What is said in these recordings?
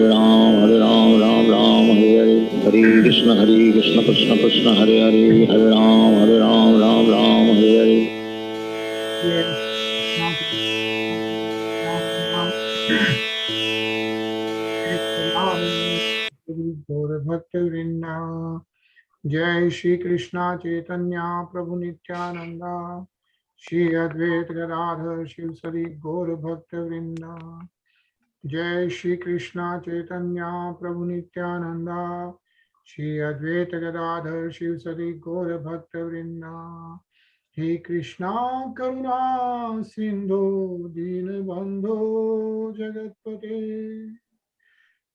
Hare Ram, Ram Ram, Hare Hare, Hare Krishna Krishna Krishna, Hare Hare, Hare Ram, Ram Ram, Hare Hare. Yes. Now to Ram Ram. गौर भक्त वृंदा जय श्री कृष्णा चैतन्य प्रभु नित्यानंदा श्री अद्वैत गदाधर शिव सरी गौर भक्त वृंदा जय श्री कृष्णा चैतन्य प्रभु नित्यानंदा श्री अद्वैत गदाधर शिव सरी गौर भक्त वृंदा हे कृष्णा करुणा सिंधु दीन बंधो जगतपते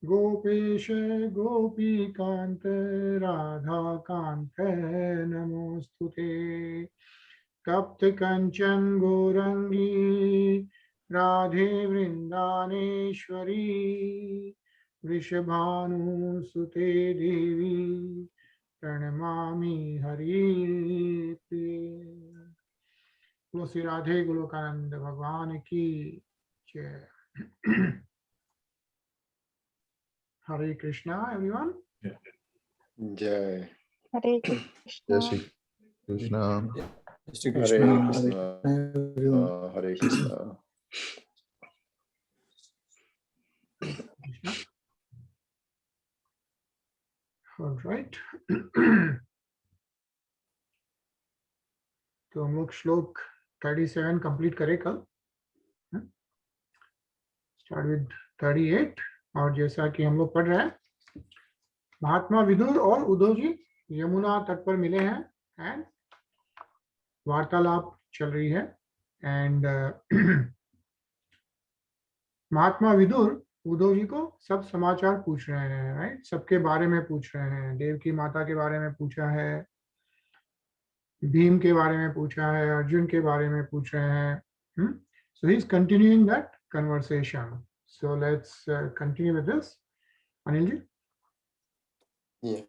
गोपेश गोपीकांत राधाकांत नमोस्तुते तप्त कंचन गौरंगी राधे वृंदानेश्वरी वृषभानुसुते देवी प्रणमामि हरिप्रिये। बोलो श्री राधे गोलोकानंद भगवान की जय। Hare Krishna, everyone. Jai. Hare Krishna. Jai Shri Krishna. Hare Krishna. Hare Krishna. Krishna. All right. तो हम लोग श्लोक 37 कंप्लीट करें कल, स्टार्ट विद 38। और जैसा कि हम लोग पढ़ रहे हैं, महात्मा विदुर और उद्धव जी यमुना तट पर मिले हैं एंड वार्तालाप चल रही है। एंड महात्मा विदुर उद्धव जी को सब समाचार पूछ रहे हैं, राइट, सबके बारे में पूछ रहे हैं। देव की माता के बारे में पूछा है, भीम के बारे में पूछा है, अर्जुन के बारे में पूछ रहे हैं। So he is continuing that conversation. So let's continue with this. Anil ji. Yeah.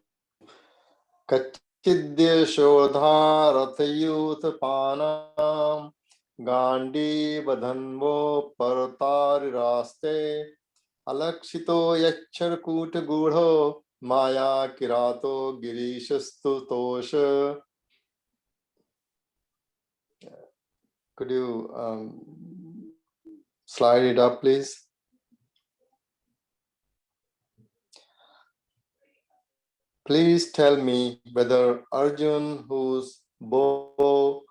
Kachidya shodha rathayutpanam gandhi badhanvo paratari raste alakshito yachar kuta gudho maya kirato girishastu tosha. Could you slide it up, please? Please tell me whether Arjun, whose bow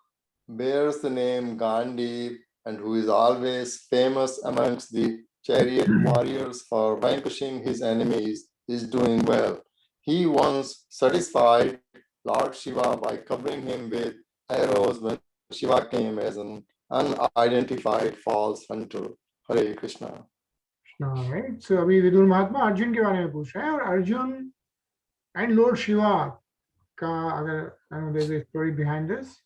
bears the name Gandhi and who is always famous amongst the chariot warriors for vanquishing his enemies, is doing well. He once satisfied Lord Shiva by covering him with arrows when Shiva came as an unidentified false hunter. Hare Krishna. All right. So अभी विदुर महात्मा अर्जुन के बारे में पूछ रहे हैं, और Arjun and Lord Shiva का, अगर there's a story behind this,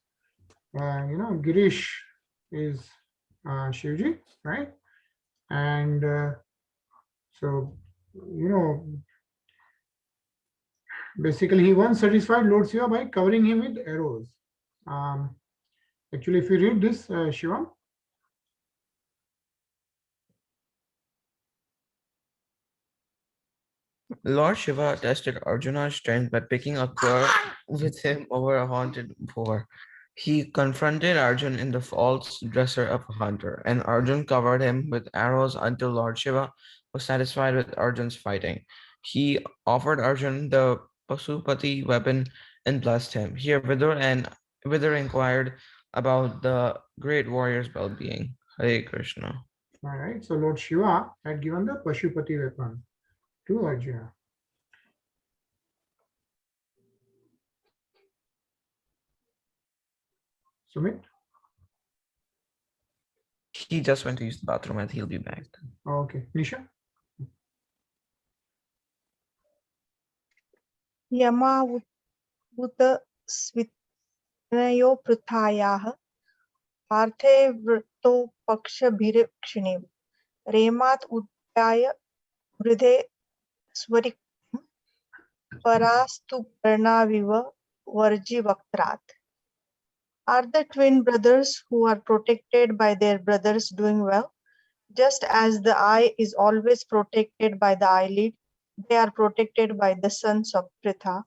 Girish is Shivji, right? And so basically he once satisfied Lord Shiva by covering him with arrows. Actually, if you read this, Shiva. Lord Shiva tested Arjuna's strength by picking a cord with him over a haunted boar. He confronted Arjun in the false dresser of a hunter, and Arjun covered him with arrows until Lord Shiva was satisfied with Arjun's fighting. He offered Arjun the Pasupati weapon and blessed him. Here Vidur inquired about the great warrior's well-being. Hare Krishna. All right. So Lord Shiva had given the Pashupati weapon to Arjuna. Sumit? He just went to use the bathroom and he'll be back. Okay. Nisha? Yamavut svitnayo pruthayah parthe vrto paksha bhirkshinim remat uddaya vridhe swarik parastu parnaviva varji vaktrat. Are the twin brothers who are protected by their brothers doing well? Just as the eye is always protected by the eyelid, they are protected by the sons of Pritha,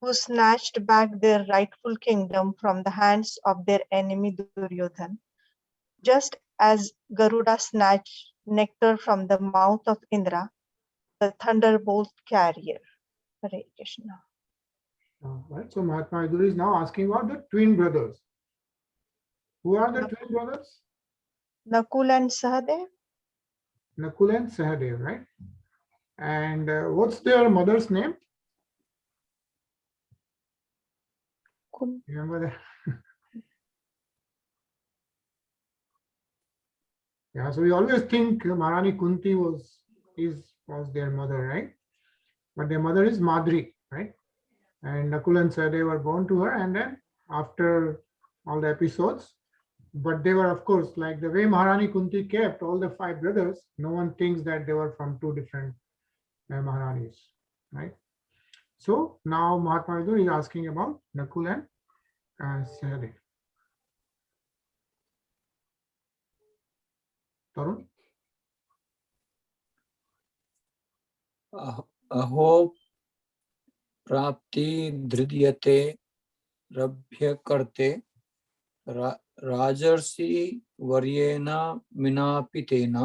who snatched back their rightful kingdom from the hands of their enemy Duryodhan, just as Garuda snatched nectar from the mouth of Indra, the thunderbolt carrier. Hare Krishna. Right. So Mahatma Vidura is now asking about the twin brothers. Who are the twin brothers? Nakul and Sahadev? Nakul and Sahadev, right? And what's their mother's name? Remember that? Yeah, so we always think Maharani Kunti was their mother, right? But their mother is Madri, right? And Nakul and Sahadev were born to her, and then after all the episodes, but they were, of course, like the way Maharani Kunti kept all the 5 brothers, no one thinks that they were from 2 different Maharanis, right? So now Mahatma Vidura is asking about Nakul and Sahadev. Tarun? अहो प्राप्ति धृद्यते रभ्य करते राजर्षि वर्येण मिनापितेन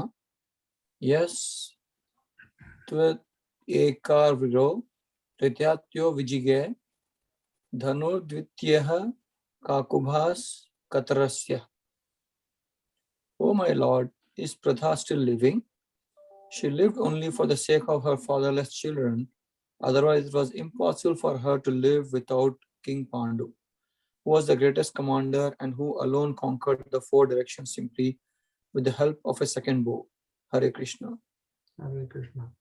yes त्वेकारविरो तृतीयो विजिगे धनुर्द्वितीयः काकुभास कतरस्य. O my lord, is Pratha still living? She lived only for the sake of her fatherless children. Otherwise, it was impossible for her to live without King Pandu, who was the greatest commander and who alone conquered the 4 directions simply with the help of a second bow. Hare Krishna. Hare Krishna.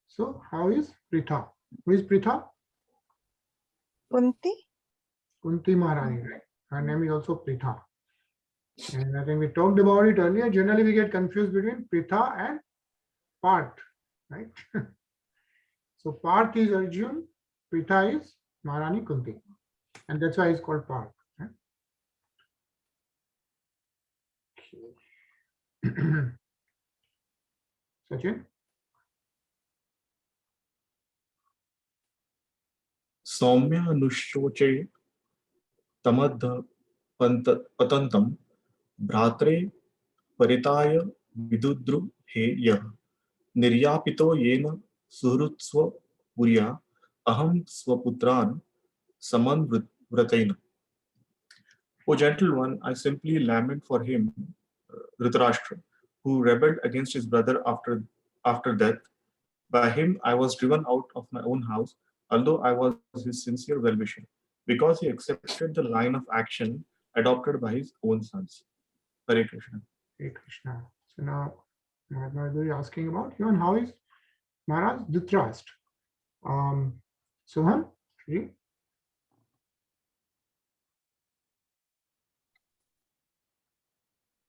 So how is Pritha? Who is Pritha? Kunti? Kunti Maharani, right? Her name is also Pritha. And I think we talked about it earlier. Generally, we get confused between Pritha and Parth, right? So Parth is Arjun, Pritha is Maharani Kunti. And that's why it's called Parth. Right? Sachin? सौम्यानुशोचे तमद्ध पतन्तं भ्रात्रे परिताय विदुद्रु हे यः निर्यापितो येन सुहृत्स्व पुर्या अहं स्वपुत्रान् समन्व्रतेन. O gentle one, I simply lament for him, Dhritarashtra, who rebelled against his brother after death. By him I was driven out of my own house, although I was his sincere well-wisher, because he accepted the line of action adopted by his own sons. Hare Krishna. Hare Krishna. So now Mahatma is asking about even how is Maharaj Dhritarashtra? Suhan? Shri?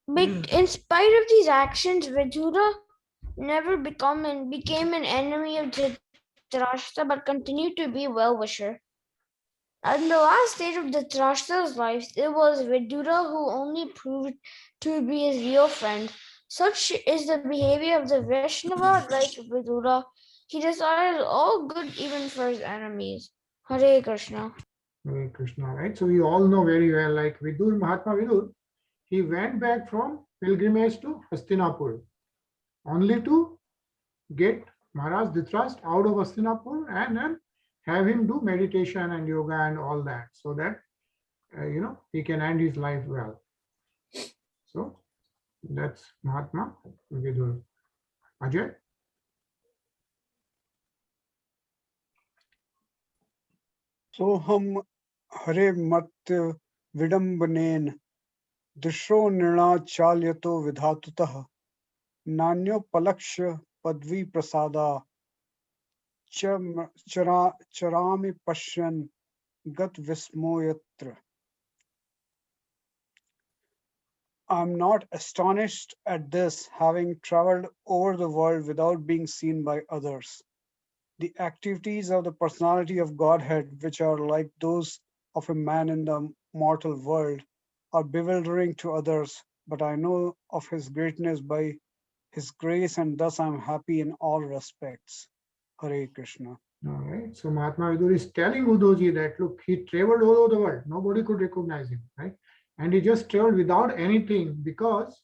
But in spite of these actions, Vidura never became an enemy of Dhritarashtra, but continued to be well-wisher. In the last stage of Dhritarashtra's life, it was Vidura who only proved to be his real friend. Such is the behavior of the Vaishnava like Vidura. He desires all good even for his enemies. Hare Krishna. Hare Krishna, right? So we all know very well, like Vidur, Mahatma Vidur, he went back from pilgrimage to Hastinapur only to get Maharaj Dhritarashtra out of Hastinapur and then have him do meditation and yoga and all that, so that he can end his life well. So that's Mahatma Vidur. Ajay? सोहम हरे मत विडंबनेन दृशो नृणाचाल्यतो विधातुतः नान्योपलक्ष्य पदवी प्रसादा चरामि पश्यन् गत विस्मोयत्र. I'm not astonished at this, having traveled over the world without being seen by others. The activities of the personality of Godhead, which are like those of a man in the mortal world, are bewildering to others, but I know of his greatness by His grace, and thus I'm happy in all respects. Hare Krishna. All right. So Mahatma Vidur is telling Uddhavji that look, he traveled all over the world. Nobody could recognize him, right? And he just traveled without anything because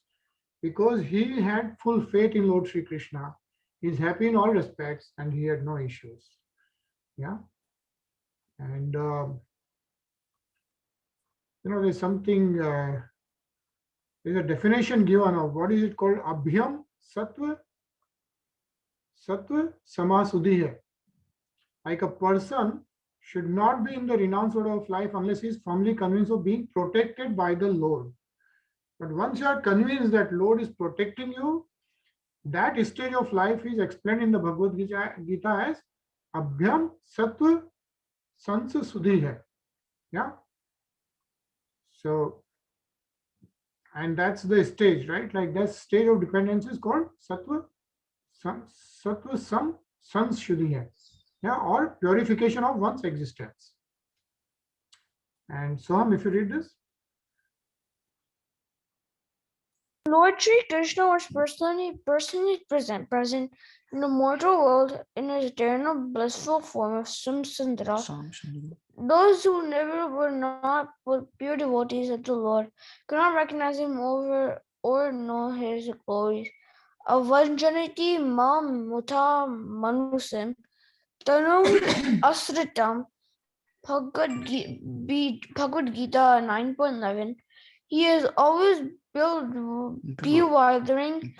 he had full faith in Lord Sri Krishna. He's happy in all respects and he had no issues. Yeah. And there's something, there's a definition given of what is it called? Abhyam Sattva Samasudhi hai. Like a person should not be in the renounced order of life unless he is firmly convinced of being protected by the Lord. But once you are convinced that Lord is protecting you, that stage of life is explained in the Bhagavad Gita as Abhyam Sattva Sansa Sudhi hai. Yeah. So, and that's the stage, right? Like that stage of dependence is called Sattva Sam Sans Shuddhi hai. Yeah, or purification of one's existence. And Soham, if you read this. Lord Sri Krishna was personally present in the mortal world in his eternal blissful form of Samsundara. Those who never were not pure devotees of the Lord could not recognize him or know his glories. Avanjaniti mam muta manusim tanum asritam. Bhagavad Gita 9.11. He is always bewildering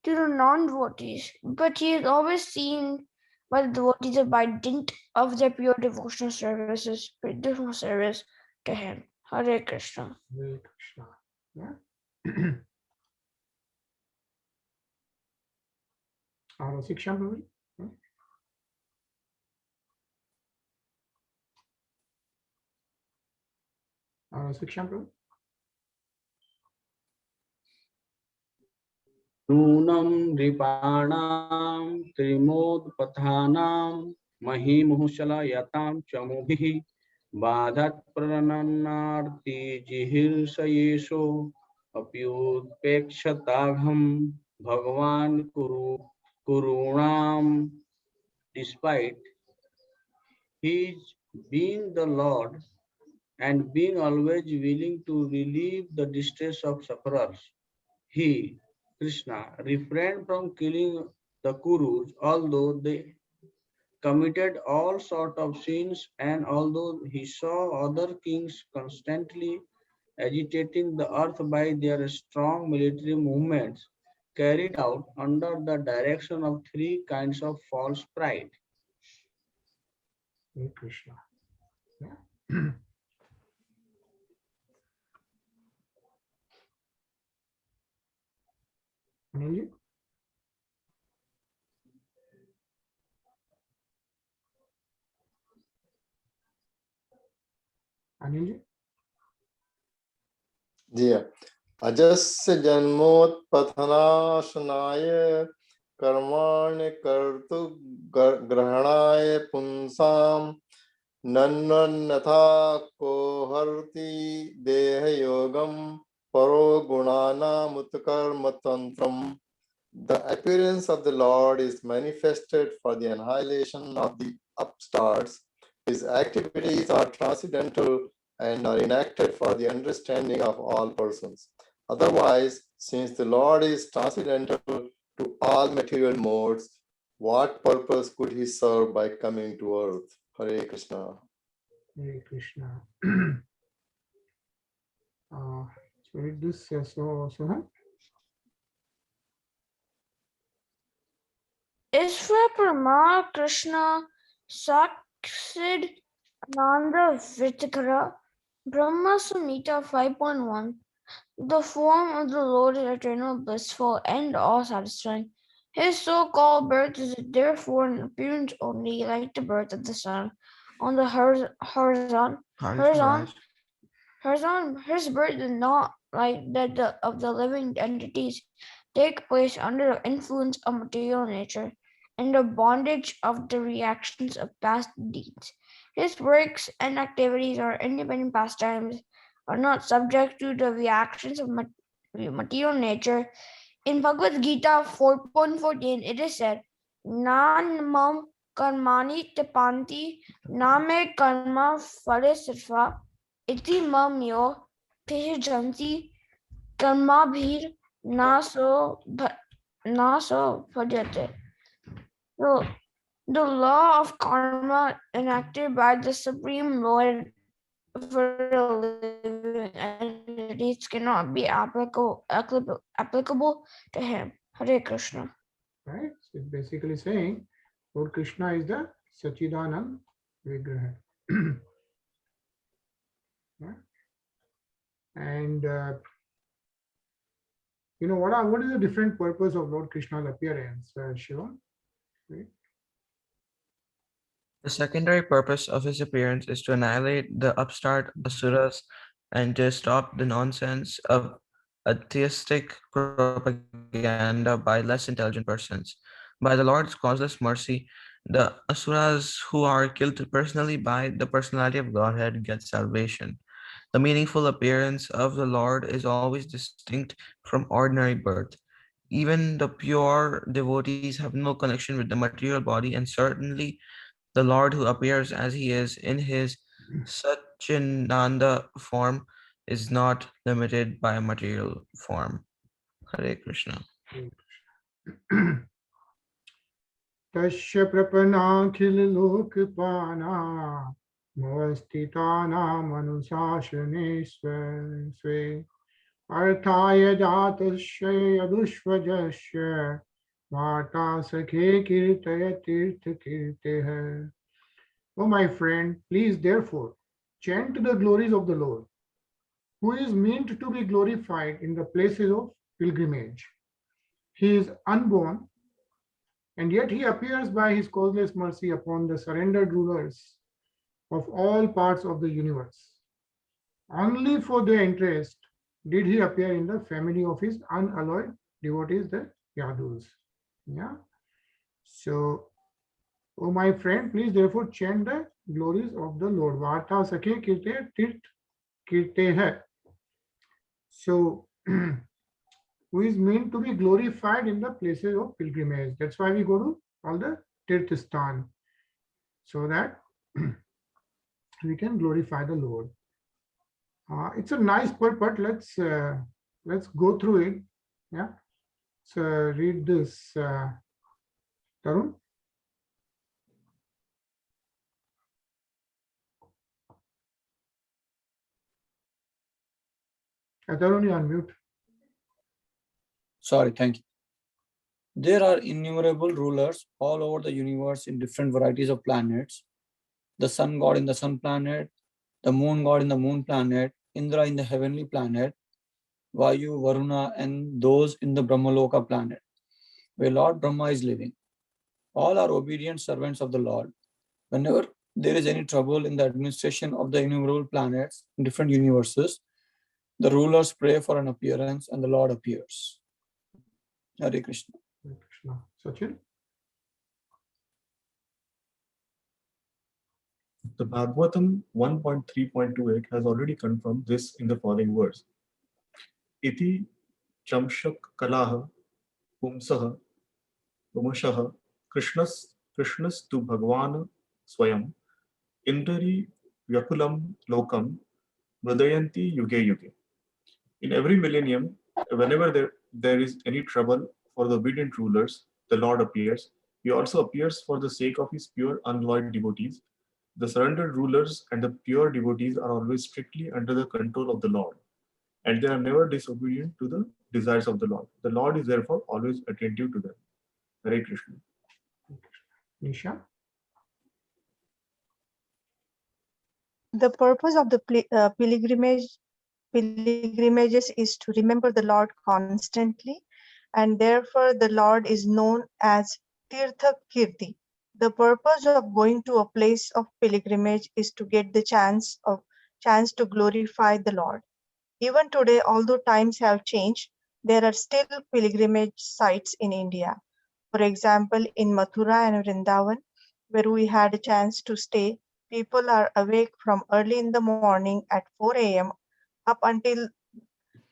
to the non-devotees, but he is always seen by the devotees by dint of their pure devotional service to him. Hare Krishna. Hare Krishna. Yeah. Siksha Prabhu. Siksha Prabhu. नूनं नृपाणां त्रिमोदपथानां महिमुहुशलयतां चमुभिः बाधत्प्रणनार्तिजिहीर्षयेषु अप्युत्पेक्षताघं भगवान् कुरूणां. Despite his being the Lord and being always willing to relieve the distress of sufferers, he, Krishna, refrained from killing the Kurus, although they committed all sorts of sins, and although he saw other kings constantly agitating the earth by their strong military movements carried out under the direction of three kinds of false pride. Hare Krishna. Yeah. Anil? Anil? जी अजस्य जन्मोत्पथनाशनाय कर्माण्य कर्तु ग्रहणाय पुंसां नन्नथा को हरति देह योगम परो गुणानामुत्कर्म तंत्रम. The appearance of the Lord is manifested for the annihilation of the upstarts. His activities are transcendental and are enacted for the understanding of all persons. Otherwise, since the Lord is transcendental to all material modes, what purpose could he serve by coming to earth? Hare Krishna. Hare Krishna. So read this, Soham. Ishvara Parama Krishna Saksid Ananda Vitakara Brahma Samhita 5.1. The form of the Lord is eternal, blissful, and all-satisfying. His so-called birth is therefore an appearance only, like the birth of the sun on the horizon. His birth is not like that of the living entities. Take place under the influence of material nature and the bondage of the reactions of past deeds. His works and activities are independent pastimes, are not subject to the reactions of material nature. In Bhagavad Gita 4.14, it is said, Nan mam karmani tapanti name karma phale sirfa iti mam yo janti karma bhir naso bhajate. So, the law of karma enacted by the Supreme Lord for living entities cannot be applicable to him. Hare Krishna. Right? So it's basically saying Lord Krishna is the Sachidanand Vigraha. Right? And you know what is the different purpose of Lord Krishna's appearance, Shiva? Right? The secondary purpose of his appearance is to annihilate the upstart asuras and to stop the nonsense of atheistic propaganda by less intelligent persons. By the Lord's causeless mercy, the asuras who are killed personally by the personality of Godhead get salvation. The meaningful appearance of the Lord is always distinct from ordinary birth. Even the pure devotees have no connection with the material body, and certainly the Lord who appears as he is in his Satchinanda form is not limited by material form. Hare Krishna. Tasya prapanakhil lokpana mavastitana manusashane swe arthaya jatasya yadushvajasya Mata sakhe kirtaya tirtha kirteha. Oh my friend, please therefore chant the glories of the Lord, who is meant to be glorified in the places of pilgrimage. He is unborn, and yet he appears by his causeless mercy upon the surrendered rulers of all parts of the universe. Only for their interest did he appear in the family of his unalloyed devotees, the Yadus. Yeah. So, oh my friend, please therefore chant the glories of the Lord. Varta sakhe kirte tirt kirte hai. So, who is meant to be glorified in the places of pilgrimage. That's why we go to all the Tirthistan, so that we can glorify the Lord. It's a nice purport. Let's go through it. Yeah. So read this, Tarun. Tarun, you unmute. Sorry, thank you. There are innumerable rulers all over the universe in different varieties of planets. The sun god in the sun planet, the moon god in the moon planet, Indra in the heavenly planet, Vayu, Varuna, and those in the Brahmaloka planet, where Lord Brahma is living. All are obedient servants of the Lord. Whenever there is any trouble in the administration of the innumerable planets in different universes, the rulers pray for an appearance and the Lord appears. Hare Krishna. Hare Krishna. Sachin? The Bhagavatam 1.3.28 has already confirmed this in the following words. Iti chamshak kalaha pumsaha pumashaha krishnas tu bhagwan swayam indari vyakulam lokam vradayanti yuge yuge. In every millennium, whenever there is any trouble for the obedient rulers, the Lord appears. He also appears for the sake of his pure unalloyed devotees. The surrendered rulers and the pure devotees are always strictly under the control of the Lord, and they are never disobedient to the desires of the Lord. The Lord is therefore always attentive to them. Hare Krishna. Nisha? The purpose of the pilgrimages is to remember the Lord constantly, and therefore the Lord is known as Tirtha Kirti. The purpose of going to a place of pilgrimage is to get the chance to glorify the Lord. Even today, although times have changed, there are still pilgrimage sites in India. For example, in Mathura and Vrindavan, where we had a chance to stay, people are awake from early in the morning at 4 a.m. up until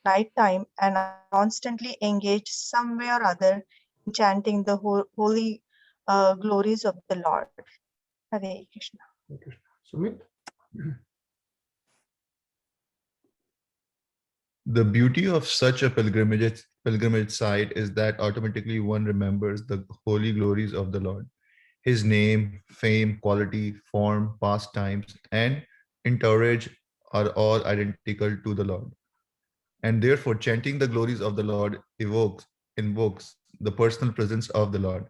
night time and are constantly engaged some way or other in chanting the holy glories of the Lord. Hare Krishna. Hare Krishna. Sumit? The beauty of such a pilgrimage site is that automatically one remembers the holy glories of the Lord. His name, fame, quality, form, pastimes, and entourage are all identical to the Lord. And therefore, chanting the glories of the Lord invokes the personal presence of the Lord.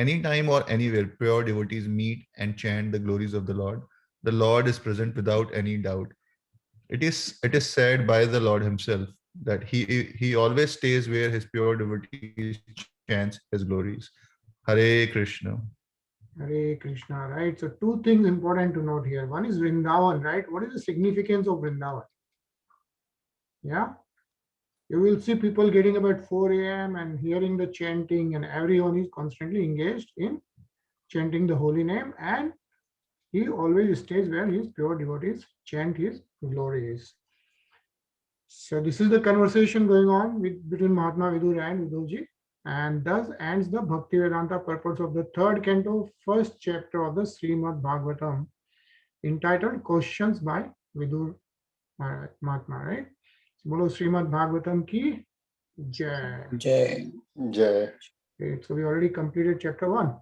Anytime or anywhere pure devotees meet and chant the glories of the Lord is present without any doubt. It is said by the Lord himself that he always stays where his pure devotees chants his glories. Hare Krishna. Hare Krishna, right? So two things important to note here. One is Vrindavan, right? What is the significance of Vrindavan? Yeah. You will see people getting about 4 a.m. and hearing the chanting, and everyone is constantly engaged in chanting the holy name, and he always stays where his pure devotees chant his glories. So this is the conversation going on between Mahatma Vidur and Uddhavji, and thus ends the Bhaktivedanta purpose of the third canto, first chapter of the Srimad Bhagavatam, entitled Questions by Vidur Mahatma, right? Bolo Srimad Bhagavatam ki Jai. Jai. Jai. Okay, so we already completed chapter 1.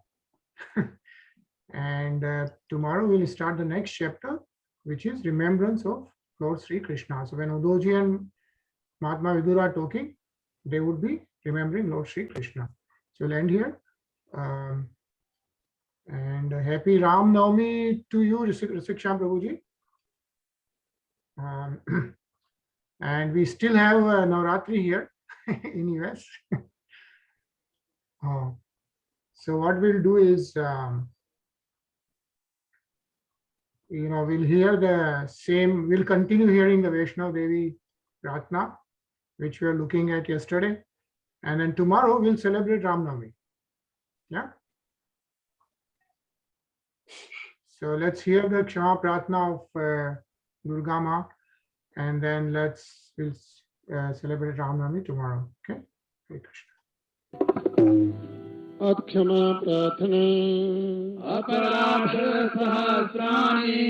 And tomorrow we'll start the next chapter, which is remembrance of Lord Sri Krishna. So when Uddhavji and Mahatma Vidur are talking, they would be remembering Lord Sri Krishna. So we'll end here. And happy Ram Navami to you, Rasiksham Prabhuji. And we still have Navratri here in US. So what we'll do is, we'll hear the same, we'll continue hearing the Vaishnav Devi Ratna, which we were looking at yesterday. And then tomorrow we'll celebrate Ram Navami. Yeah. So let's hear the Kshama Pratna of Durga Ma, and then we'll celebrate Ram Navami tomorrow. Okay. Hare Krishna. Akshama Pratana अपराध सहस्राणि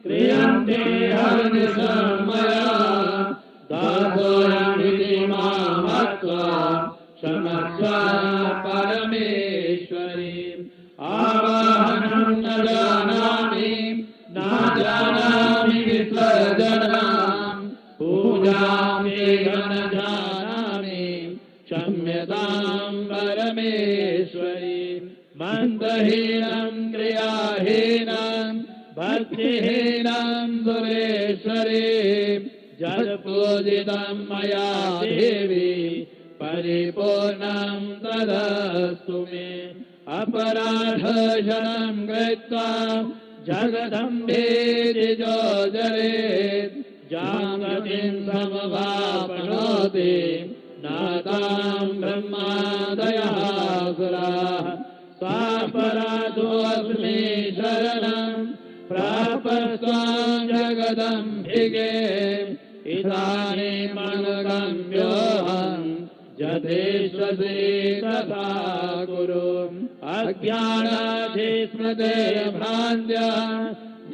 क्रियन्ते हरिनिशमया दासोऽयमिति मामत्वा क्षमस्व परमेश्वरी आवाहनं न जानामि न जानामि विसर्जनं पूजां तेन न जानामि क्षम्यतां परमेश्वरी मन्दहीनं क्रियाहीनं भक्तिहीनं सुरेश्वरी जगत्पूजितं मया देवी परिपूर्णं तदस्तु मे अपराधशनं कृत्वा जगदम्बेति जो जरेत् जागतिं समवाप्नोति नातां ब्रह्मादयः सुराः स्वापराधोऽस्मि शरणं प्रापस्त्वां जगदम्बिके इदानीमनुगम्योऽहं यथेष्वसि तथा कुरु अज्ञानाधिस्मृतिर्भ्रान्त्या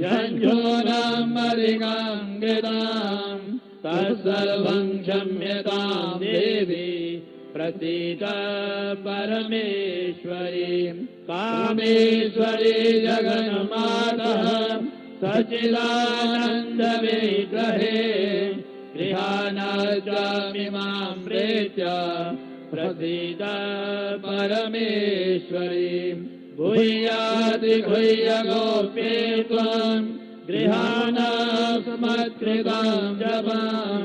झञ्झूनम् अधिकं कृतं तत्सर्वं क्षम्यतां देवी प्रतीत परमेश्वरी कामेश्वरी जगन्मातः सच्चिदानन्द विग्रहे गृहाणामिमां प्रेत्य प्रसीद परमेश्वरी भूयाति भूय गोप्ये त्वं गृहाणास्मत्कृतां जपां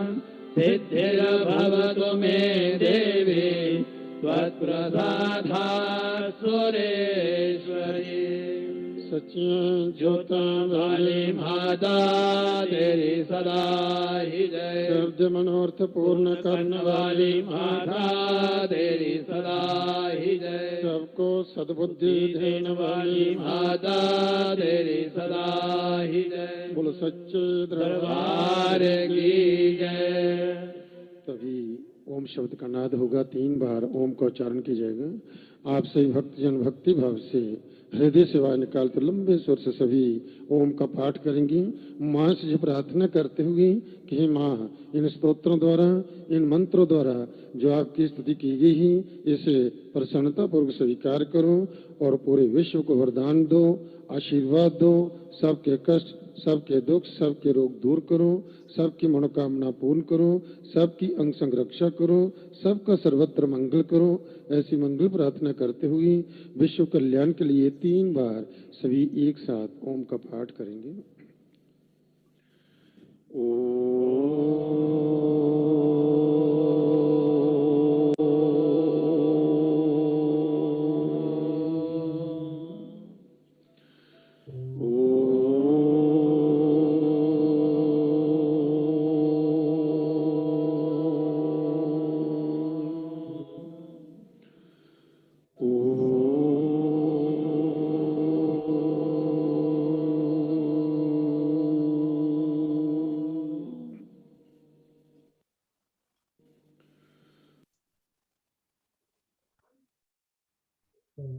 सिद्धिर्भवतु मे देवी त्वत्प्रसादा सुरेश्वरी सच्चिदानंद ज्योतां वाली माता तेरी सदा ही जय शब्द मनोर्थ पूर्ण करने वाली माता तेरी सदा ही जय सबको सद्बुद्धि देने वाली माता तेरी सदा ही जय बोलो सच्चे दरबार की जय तभी ओम शब्द का नाद होगा, 3 बार ओम का उच्चारण कीजिएगा। आप सभी भक्तजन भक्ति भाव से हृदय से वायु निकालते लंबे स्वर से सभी ओम का पाठ करेंगे, मां से प्रार्थना करते हुए कि हे मां, इन स्तोत्रों द्वारा, इन मंत्रों द्वारा जो आपकी स्तुति की गई है, इसे प्रसन्नता पूर्वक स्वीकार करो और पूरे विश्व को वरदान दो, आशीर्वाद दो, सबके कष्ट, सबके दुख, सबके रोग दूर करो, सबकी मनोकामना पूर्ण करो, सबकी अंग संग रक्षा करो, सबका सर्वत्र मंगल करो। ऐसी मंगल प्रार्थना करते हुए विश्व कल्याण के लिए 3 बार सभी एक साथ ओम का पाठ करेंगे।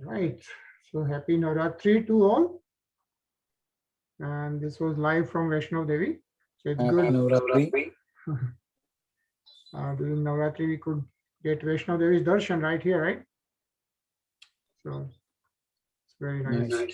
Right. So happy Navratri to all. And this was live from Vaishnav Devi. So it's Happy good. Navratri. During Navratri, we could get Vaishnav Devi's darshan right here, right? So it's very nice. Nice.